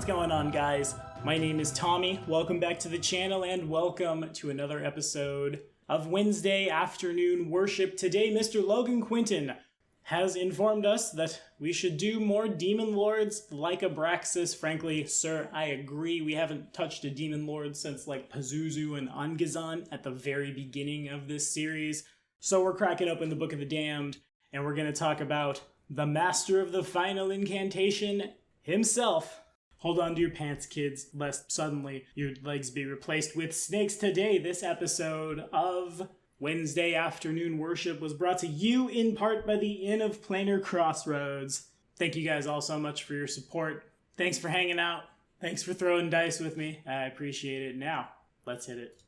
What's going on, guys? My name is Tommy. Welcome back to the channel and welcome to another episode of Wednesday Afternoon Worship. Today, Mr. Logan Quinton has informed us that we should do more demon lords like Abraxas. Frankly, sir, I agree. We haven't touched a demon lord since like Pazuzu and Ungazan at the very beginning of this series. So we're cracking open the Book of the Damned and we're going to talk about the master of the final incantation himself. Hold on to your pants, kids, lest suddenly your legs be replaced with snakes. Today, this episode of Wednesday Afternoon Worship was brought to you in part by the Inn of Planar Crossroads. Thank you guys all so much for your support. Thanks for hanging out. Thanks for throwing dice with me. I appreciate it. Now, let's hit it.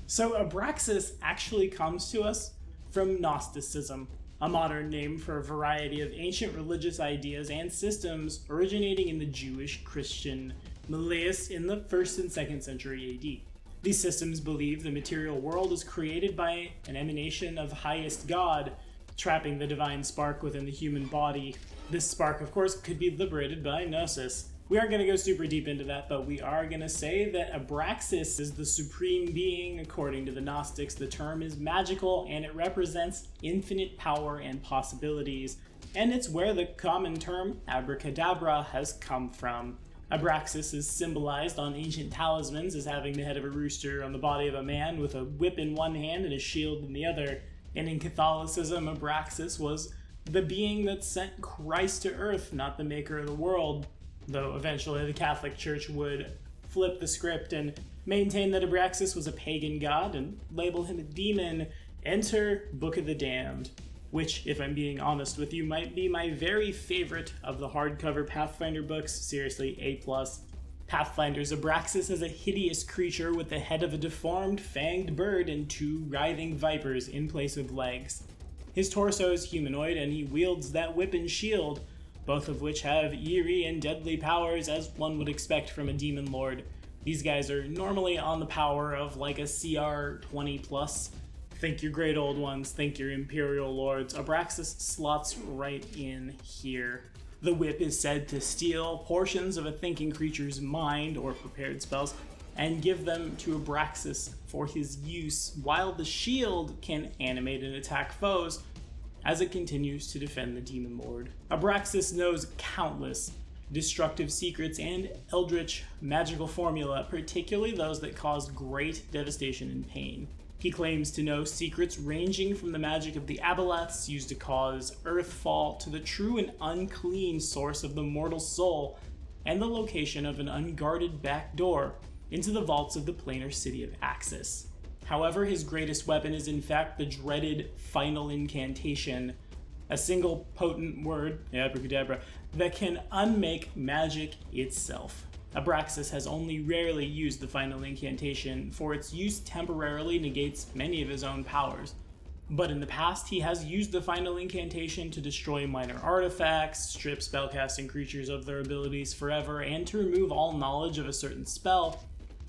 So Abraxas actually comes to us from Gnosticism, a modern name for a variety of ancient religious ideas and systems originating in the Jewish Christian milieu in the 1st and 2nd century AD. These systems believe the material world is created by an emanation of highest God, trapping the divine spark within the human body. This spark, of course, could be liberated by Gnosis. We aren't going to go super deep into that, but we are going to say that Abraxas is the supreme being. According to the Gnostics, the term is magical and it represents infinite power and possibilities, and it's where the common term abracadabra has come from. Abraxas is symbolized on ancient talismans as having the head of a rooster on the body of a man with a whip in one hand and a shield in the other, and in Catholicism, Abraxas was the being that sent Christ to earth, not the maker of the world. Though eventually the Catholic Church would flip the script and maintain that Abraxas was a pagan god and label him a demon. Enter Book of the Damned, which, if I'm being honest with you, might be my very favorite of the hardcover Pathfinder books. Seriously, A+. Pathfinder's Abraxas is a hideous creature with the head of a deformed, fanged bird and 2 writhing vipers in place of legs. His torso is humanoid and he wields that whip and shield, both of which have eerie and deadly powers as one would expect from a demon lord. These guys are normally on the power of like a CR 20+. Think your great old ones, think your imperial lords. Abraxas slots right in here. The whip is said to steal portions of a thinking creature's mind or prepared spells and give them to Abraxas for his use, while the shield can animate and attack foes as it continues to defend the demon lord. Abraxas knows countless destructive secrets and eldritch magical formula, particularly those that cause great devastation and pain. He claims to know secrets ranging from the magic of the aboleths used to cause earthfall to the true and unclean source of the mortal soul and the location of an unguarded back door into the vaults of the planar city of Axis. However, his greatest weapon is in fact the dreaded final incantation, a single potent word, abracadabra, that can unmake magic itself. Abraxas has only rarely used the final incantation, for its use temporarily negates many of his own powers. But in the past, he has used the final incantation to destroy minor artifacts, strip spellcasting creatures of their abilities forever, and to remove all knowledge of a certain spell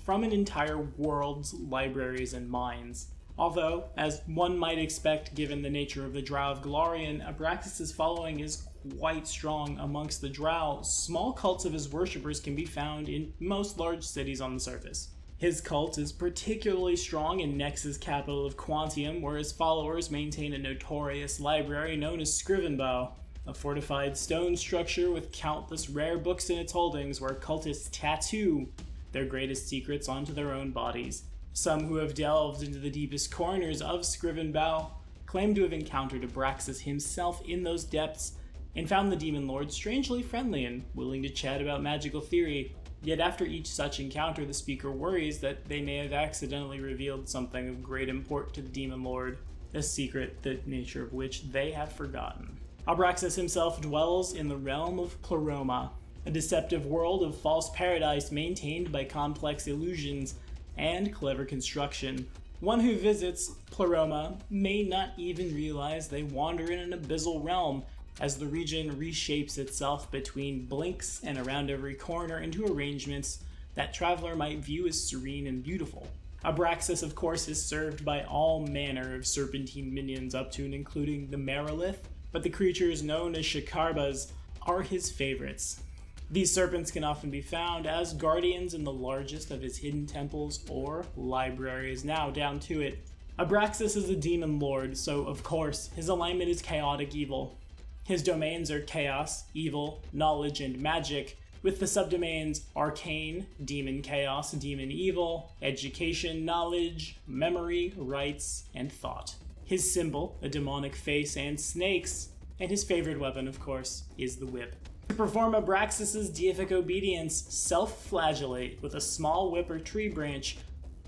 from an entire world's libraries and minds. Although, as one might expect given the nature of the Drow of Golarion, Abraxas' following is quite strong amongst the Drow. Small cults of his worshippers can be found in most large cities on the surface. His cult is particularly strong in Nex's capital of Quantium, where his followers maintain a notorious library known as Scrivenbow, a fortified stone structure with countless rare books in its holdings where cultists tattoo their greatest secrets onto their own bodies. Some who have delved into the deepest corners of Scrivenbow claim to have encountered Abraxas himself in those depths and found the demon lord strangely friendly and willing to chat about magical theory. Yet after each such encounter, the speaker worries that they may have accidentally revealed something of great import to the demon lord, a secret the nature of which they have forgotten. Abraxas himself dwells in the realm of Pleroma, a deceptive world of false paradise maintained by complex illusions and clever construction. One who visits Pleroma may not even realize they wander in an abyssal realm, as the region reshapes itself between blinks and around every corner into arrangements that traveler might view as serene and beautiful. Abraxas, of course, is served by all manner of serpentine minions up to and including the Merilith, but the creatures known as Shakarbas are his favorites. These serpents can often be found as guardians in the largest of his hidden temples or libraries. Now, down to it. Abraxas is a demon lord, so of course, his alignment is chaotic evil. His domains are chaos, evil, knowledge, and magic, with the subdomains arcane, demon chaos, demon evil, education, knowledge, memory, rights, and thought. His symbol, a demonic face and snakes, and his favorite weapon, of course, is the whip. To perform Abraxas' deific obedience, self-flagellate with a small whip or tree branch,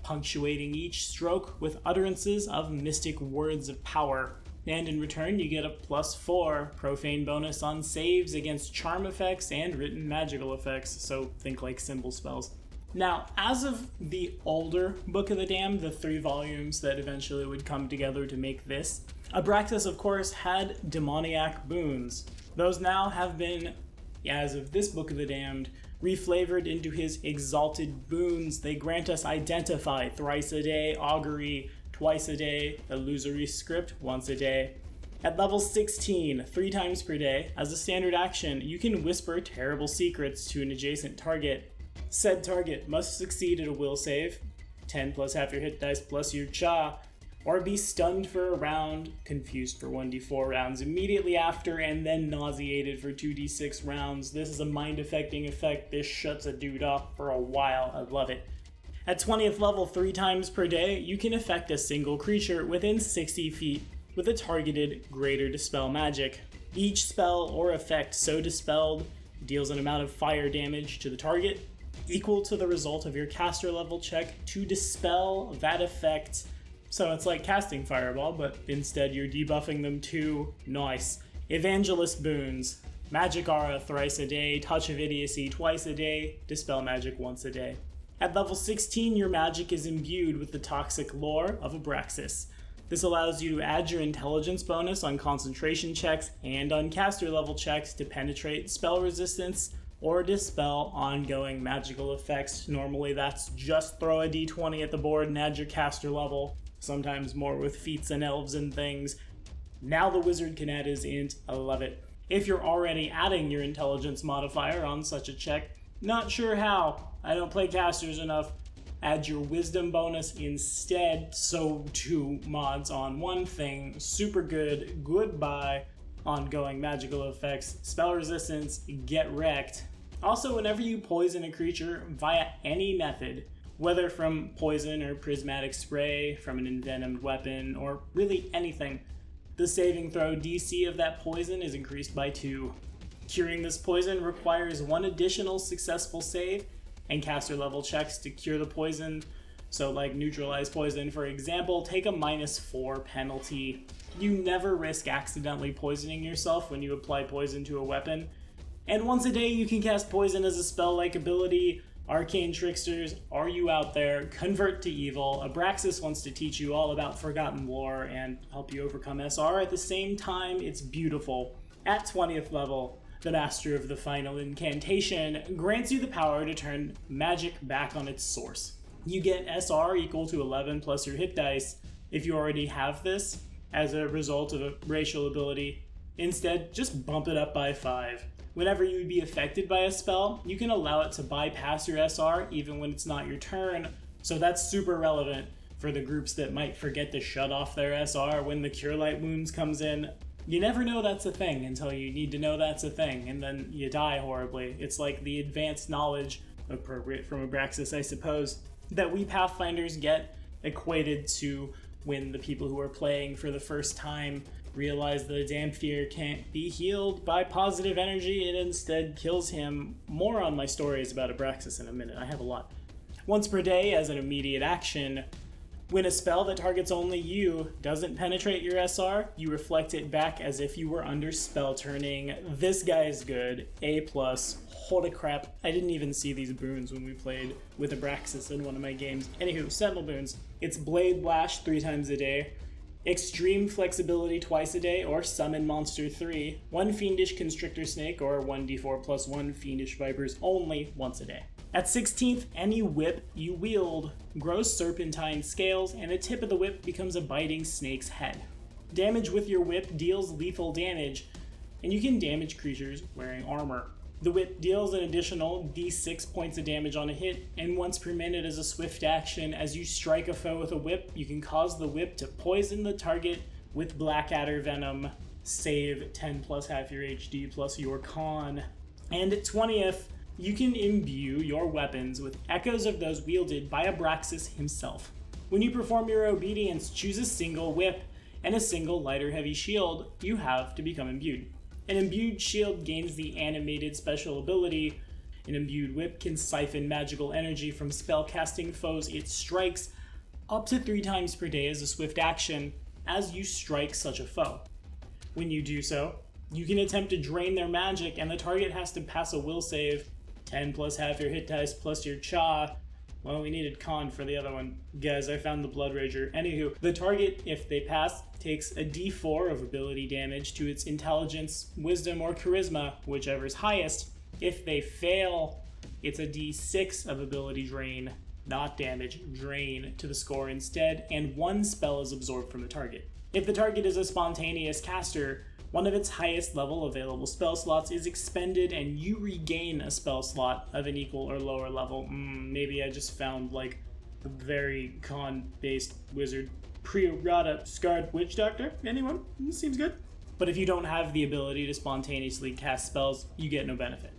punctuating each stroke with utterances of mystic words of power. And in return, you get a +4 profane bonus on saves against charm effects and written magical effects, so think like symbol spells. Now, as of the older Book of the Damned, the 3 volumes that eventually would come together to make this, Abraxas, of course, had demoniac boons. Those now have been, as of this Book of the Damned, reflavored into his exalted boons. They grant us Identify thrice a day, Augury twice a day, Illusory Script once a day. At level 16, 3 times per day, as a standard action, you can whisper terrible secrets to an adjacent target. Said target must succeed at a will save, 10 plus half your hit dice plus your cha, or be stunned for a round, confused for 1d4 rounds immediately after, and then nauseated for 2d6 rounds. This is a mind-affecting effect. This shuts a dude off for a while. I love it. At 20th level, 3 times per day, you can affect a single creature within 60 feet with a targeted greater dispel magic. Each spell or effect so dispelled deals an amount of fire damage to the target equal to the result of your caster level check to dispel that effect. So it's like casting Fireball, but instead you're debuffing them to, nice, Evangelist boons, Magic Aura thrice a day, Touch of Idiocy twice a day, Dispel Magic once a day. At level 16, your magic is imbued with the toxic lore of Abraxas. This allows you to add your intelligence bonus on concentration checks and on caster level checks to penetrate spell resistance or dispel ongoing magical effects. Normally that's just throw a d20 at the board and add your caster level. Sometimes more with feats and elves and things. Now the wizard can add his int. I love it. If you're already adding your intelligence modifier on such a check, not sure how, I don't play casters enough, add your wisdom bonus instead. So 2 mods on one thing, super good, goodbye, ongoing magical effects, spell resistance, get wrecked. Also, whenever you poison a creature via any method, whether from poison or prismatic spray, from an envenomed weapon, or really anything, the saving throw DC of that poison is increased by 2. Curing this poison requires 1 additional successful save and caster level checks to cure the poison. So like neutralize poison, for example, take a -4 penalty. You never risk accidentally poisoning yourself when you apply poison to a weapon. And once a day you can cast poison as a spell-like ability. Arcane Tricksters, are you out there? Convert to evil. Abraxas wants to teach you all about forgotten lore and help you overcome SR. At the same time, it's beautiful. At 20th level, the Master of the Final Incantation grants you the power to turn magic back on its source. You get SR equal to 11 plus your hit dice if you already have this as a result of a racial ability. Instead, just bump it up by 5. Whenever you would be affected by a spell, you can allow it to bypass your SR even when it's not your turn, so that's super relevant for the groups that might forget to shut off their SR when the Cure Light Wounds comes in. You never know that's a thing until you need to know that's a thing, and then you die horribly. It's like the advanced knowledge, appropriate from Abraxas I suppose, that we Pathfinders get equated to when the people who are playing for the first time realize that a Damphir can't be healed by positive energy and instead kills him. More on my stories about Abraxas in a minute, I have a lot. Once per day as an immediate action, when a spell that targets only you doesn't penetrate your SR, you reflect it back as if you were under spell turning. This guy is good, A+. Holy crap, I didn't even see these boons when we played with Abraxas in one of my games. Anywho, Sentinel boons. It's Blade Lash 3 times a day, Extreme Flexibility twice a day, or Summon Monster 3, 1 Fiendish Constrictor Snake, or 1d4 plus 1 Fiendish Vipers only once a day. At 16th, any whip you wield grows serpentine scales, and the tip of the whip becomes a biting snake's head. Damage with your whip deals lethal damage, and you can damage creatures wearing armor. The whip deals an additional d6 points of damage on a hit, and once per minute as a swift action, as you strike a foe with a whip, you can cause the whip to poison the target with Blackadder Venom, save 10 plus half your HD plus your con. And at 20th, you can imbue your weapons with echoes of those wielded by Abraxas himself. When you perform your obedience, choose a single whip and a single light or heavy shield you have to become imbued. An imbued shield gains the animated special ability. An imbued whip can siphon magical energy from spellcasting foes it strikes up to 3 times per day as a swift action as you strike such a foe. When you do so, you can attempt to drain their magic and the target has to pass a will save, 10 plus half your hit dice plus your cha. Well, we needed con for the other one. Guys, I found the Blood Rager. Anywho, the target, if they pass, takes a d4 of ability damage to its intelligence, wisdom, or charisma, whichever is highest. If they fail, it's a d6 of ability drain, not damage, drain to the score instead, and 1 spell is absorbed from the target. If the target is a spontaneous caster, one of its highest level available spell slots is expended and you regain a spell slot of an equal or lower level. Maybe I just found like a very con-based wizard. Pre-Rata Scarred Witch Doctor? Anyone? Seems good. But if you don't have the ability to spontaneously cast spells, you get no benefit.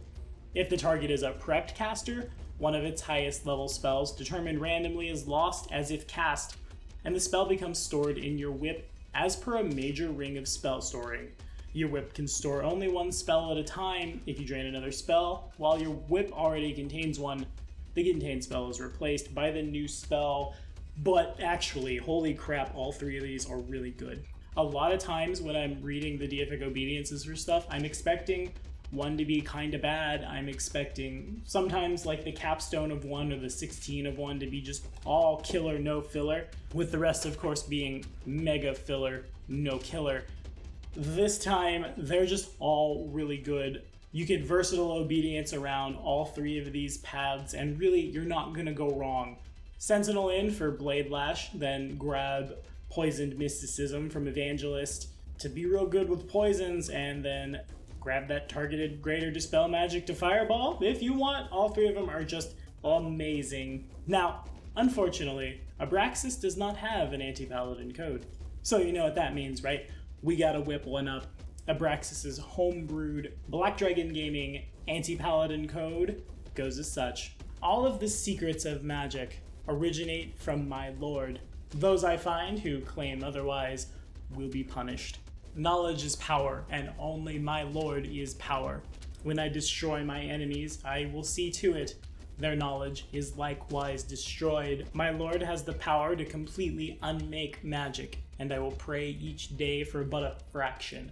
If the target is a prepped caster, one of its highest level spells determined randomly is lost as if cast, and the spell becomes stored in your whip as per a major ring of spell storing. Your whip can store only 1 spell at a time. If you drain another spell, while your whip already contains one, the contained spell is replaced by the new spell. But actually, holy crap, all 3 of these are really good. A lot of times when I'm reading the deific obediences for stuff, I'm expecting one to be kind of bad. I'm expecting sometimes like the capstone of one or the 16 of one to be just all killer, no filler, with the rest of course being mega filler, no killer. This time, they're just all really good. You get versatile obedience around all 3 of these paths, and really, you're not gonna go wrong. Sentinel in for Blade Lash, then grab Poisoned Mysticism from Evangelist to be real good with poisons, and then grab that targeted Greater Dispel Magic to Fireball if you want. All 3 of them are just amazing. Now, unfortunately, Abraxas does not have an anti-paladin code. So you know what that means, right? We gotta whip one up. Abraxas' homebrewed Black Dragon Gaming anti-paladin code goes as such. All of the secrets of magic originate from my lord. Those I find who claim otherwise will be punished. Knowledge is power, and only my lord is power. When I destroy my enemies, I will see to it their knowledge is likewise destroyed. My lord has the power to completely unmake magic, and I will pray each day for but a fraction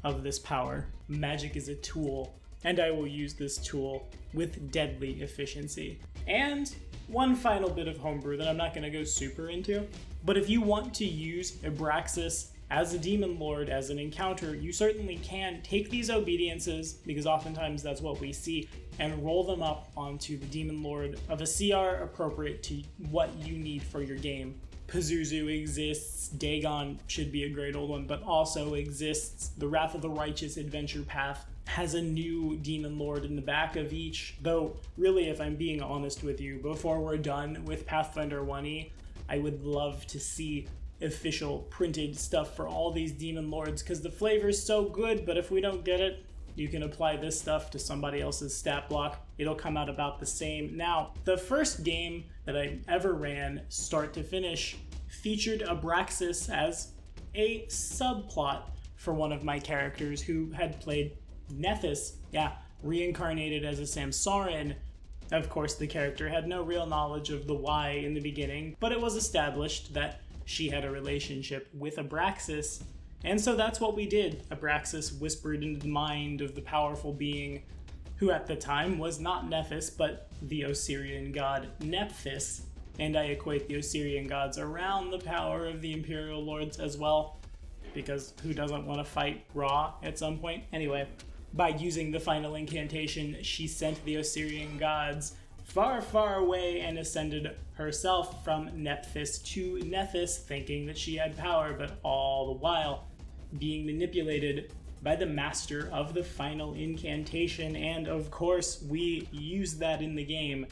of this power. Magic is a tool, and I will use this tool with deadly efficiency. And one final bit of homebrew that I'm not going to go super into, but if you want to use Abraxas as a demon lord as an encounter, you certainly can take these obediences, because oftentimes that's what we see, and roll them up onto the demon lord of a CR appropriate to what you need for your game. Pazuzu exists, Dagon should be a great old one, but also exists. The Wrath of the Righteous adventure path has a new demon lord in the back of each, though really, if I'm being honest with you, before we're done with Pathfinder 1E, I would love to see official printed stuff for all these demon lords, because the flavor's so good, but if we don't get it, you can apply this stuff to somebody else's stat block. It'll come out about the same. Now, the first game that I ever ran, start to finish, featured Abraxas as a subplot for one of my characters who had played Nethys, reincarnated as a Samsarin. Of course, the character had no real knowledge of the why in the beginning, but it was established that she had a relationship with Abraxas, and so that's what we did. Abraxas whispered into the mind of the powerful being, who at the time was not Nethys, but the Osirian god Nephthys, and I equate the Osirian gods around the power of the Imperial Lords as well, because who doesn't want to fight Ra at some point? Anyway, by using the final incantation, she sent the Osirian gods far, far away and ascended herself from Nephthys to Nethys, thinking that she had power, but all the while being manipulated by the master of the final incantation, and of course we use that in the game,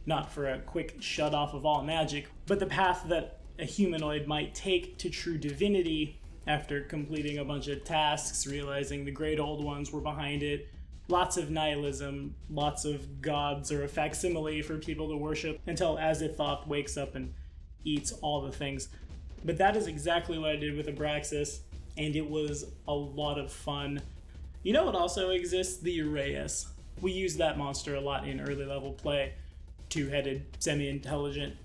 not for a quick shut off of all magic, but the path that a humanoid might take to true divinity after completing a bunch of tasks, realizing the great old ones were behind it. Lots of nihilism, lots of gods or a facsimile for people to worship until Azathoth wakes up and eats all the things. But that is exactly what I did with Abraxas, and it was a lot of fun. You know what also exists? The Uraeus. We use that monster a lot in early level play. Two-headed, semi-intelligent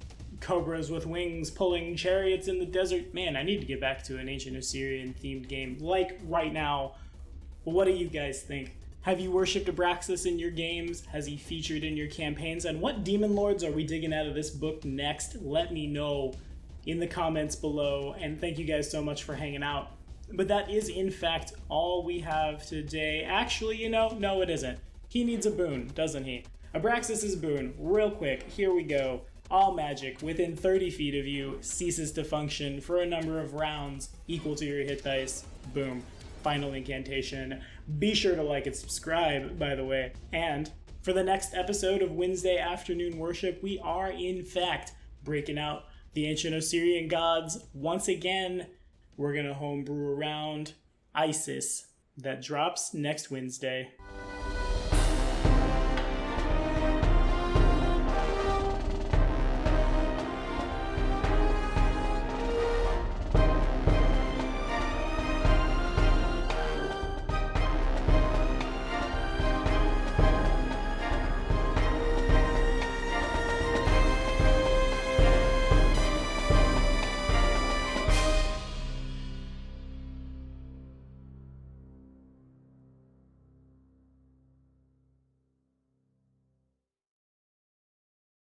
cobras with wings pulling chariots in the desert. Man, I need to get back to an ancient Assyrian themed game like right now. What do you guys think? Have you worshipped Abraxas in your games? Has he featured in your campaigns? And what demon lords are we digging out of this book next? Let me know in the comments below, and thank you guys so much for hanging out. But that is in fact all we have today. Actually, no it isn't. He needs a boon, doesn't he? Abraxas' boon, real quick, here we go. All magic within 30 feet of you ceases to function for a number of rounds equal to your hit dice. Boom. Final incantation. Be sure to like and subscribe, by the way. And for the next episode of Wednesday Afternoon Worship, we are in fact breaking out the ancient Assyrian gods once again. We're gonna homebrew around Isis. That drops next Wednesday.